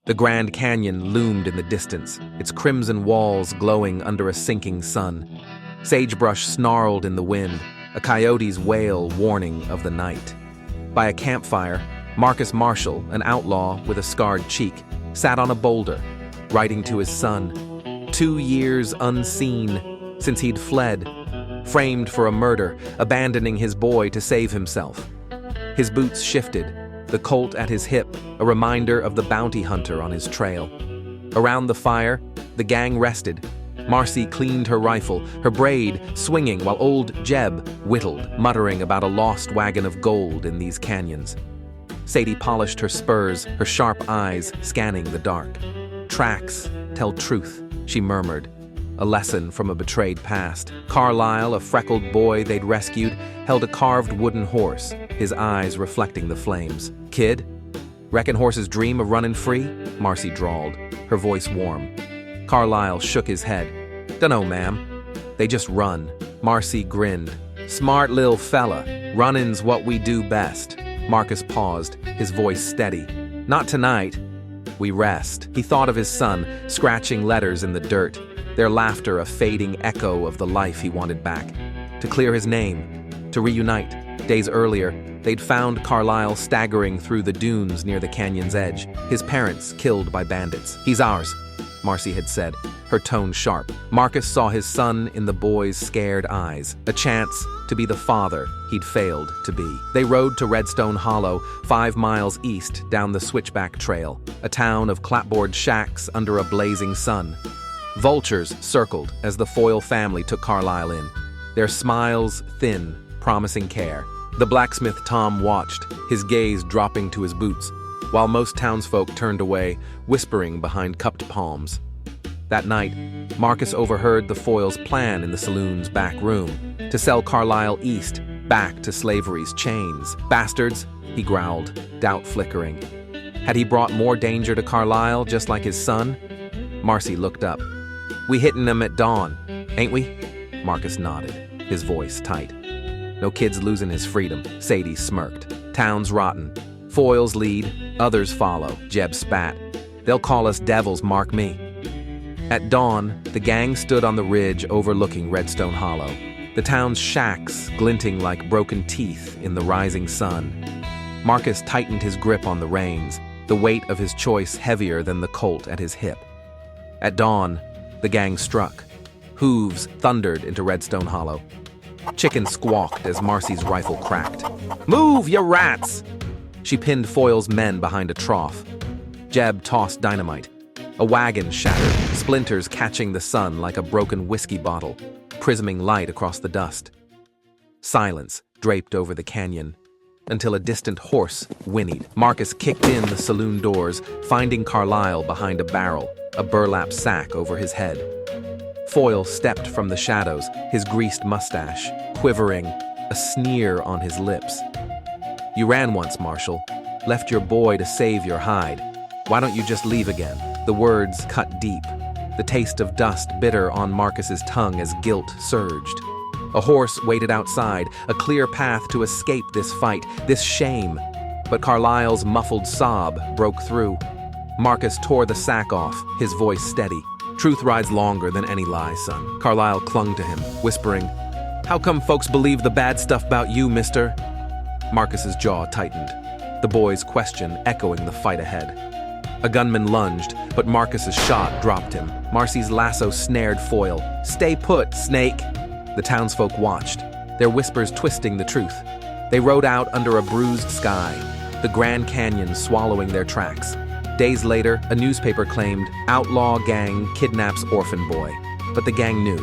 The Grand Canyon loomed in the distance, its crimson walls glowing under a sinking sun. Sagebrush snarled in the wind, a coyote's wail warning of the night. By a campfire, Marcus Marshall, an outlaw with a scarred cheek, sat on a boulder, writing to his son. 2 years unseen since he'd fled, framed for a murder, abandoning his boy to save himself. His boots shifted, the Colt at his hip, a reminder of the bounty hunter on his trail. Around the fire, the gang rested. Marcy cleaned her rifle, her braid swinging while old Jeb whittled, muttering about a lost wagon of gold in these canyons. Sadie polished her spurs, her sharp eyes scanning the dark. Tracks tell truth, she murmured. A lesson from a betrayed past. Carlisle, a freckled boy they'd rescued, held a carved wooden horse, his eyes reflecting the flames. Kid? Reckon horses dream of running free? Marcy drawled, her voice warm. Carlisle shook his head. Dunno, ma'am. They just run. Marcy grinned. Smart lil' fella. Running's what we do best. Marcus paused, his voice steady. Not tonight. We rest. He thought of his son, scratching letters in the dirt, their laughter a fading echo of the life he wanted back. To clear his name, to reunite. Days earlier, they'd found Carlisle staggering through the dunes near the canyon's edge, his parents killed by bandits. He's ours, Marcy had said, her tone sharp. Marcus saw his son in the boy's scared eyes, a chance to be the father he'd failed to be. They rode to Redstone Hollow, 5 miles east down the Switchback Trail, a town of clapboard shacks under a blazing sun. Vultures circled as the Foyle family took Carlisle in, their smiles thin, promising care. The blacksmith Tom watched, his gaze dropping to his boots, while most townsfolk turned away, whispering behind cupped palms. That night, Marcus overheard the Foyles' plan in the saloon's back room, to sell Carlisle east, back to slavery's chains. Bastards, he growled, doubt flickering. Had he brought more danger to Carlisle, just like his son? Marcy looked up. We hittin' them at dawn, ain't we? Marcus nodded, his voice tight. No kid's losing his freedom, Sadie smirked. Town's rotten. Foyles lead, others follow, Jeb spat. They'll call us devils, mark me. At dawn, the gang stood on the ridge overlooking Redstone Hollow, the town's shacks glinting like broken teeth in the rising sun. Marcus tightened his grip on the reins, the weight of his choice heavier than the Colt at his hip. At dawn, the gang struck. Hooves thundered into Redstone Hollow. Chickens squawked as Marcy's rifle cracked. Move, you rats! She pinned Foyle's men behind a trough. Jeb tossed dynamite. A wagon shattered, splinters catching the sun like a broken whiskey bottle, prisming light across the dust. Silence draped over the canyon, until a distant horse whinnied. Marcus kicked in the saloon doors, finding Carlisle behind a barrel, a burlap sack over his head. Foyle stepped from the shadows, his greased mustache quivering, a sneer on his lips. You ran once, Marshall. Left your boy to save your hide. Why don't you just leave again? The words cut deep, the taste of dust bitter on Marcus's tongue as guilt surged. A horse waited outside, a clear path to escape this fight, this shame. But Carlisle's muffled sob broke through. Marcus tore the sack off, his voice steady. Truth rides longer than any lie, son. Carlisle clung to him, whispering, How come folks believe the bad stuff about you, mister? Marcus's jaw tightened, the boy's question echoing the fight ahead. A gunman lunged, but Marcus's shot dropped him. Marcy's lasso snared Foyle. Stay put, snake! The townsfolk watched, their whispers twisting the truth. They rode out under a bruised sky, the Grand Canyon swallowing their tracks. Days later, a newspaper claimed, Outlaw gang kidnaps orphan boy. But the gang knew.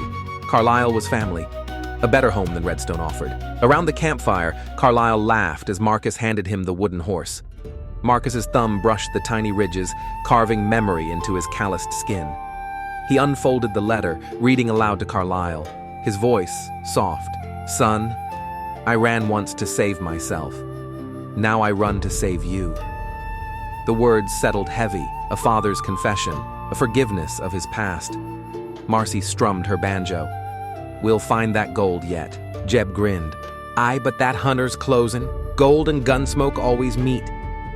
Carlisle was family. A better home than Redstone offered. Around the campfire, Carlisle laughed as Marcus handed him the wooden horse. Marcus's thumb brushed the tiny ridges, carving memory into his calloused skin. He unfolded the letter, reading aloud to Carlisle, his voice soft. Son, I ran once to save myself. Now I run to save you. The words settled heavy, a father's confession, a forgiveness of his past. Marcy strummed her banjo. We'll find that gold yet. Jeb grinned. Aye, but that hunter's closing. Gold and gunsmoke always meet.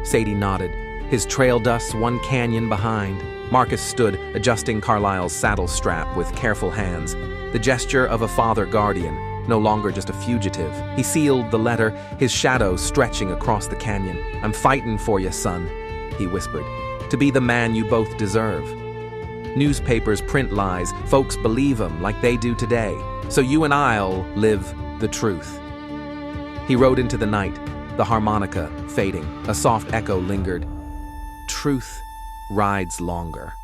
Sadie nodded. His trail dust one canyon behind. Marcus stood, adjusting Carlisle's saddle strap with careful hands, the gesture of a father guardian, no longer just a fugitive. He sealed the letter, his shadow stretching across the canyon. "I'm fighting for you, son," he whispered, "to be the man you both deserve." Newspapers print lies, folks believe them like they do today. So you and I'll live the truth. He rode into the night, the harmonica fading. A soft echo lingered. Truth rides longer.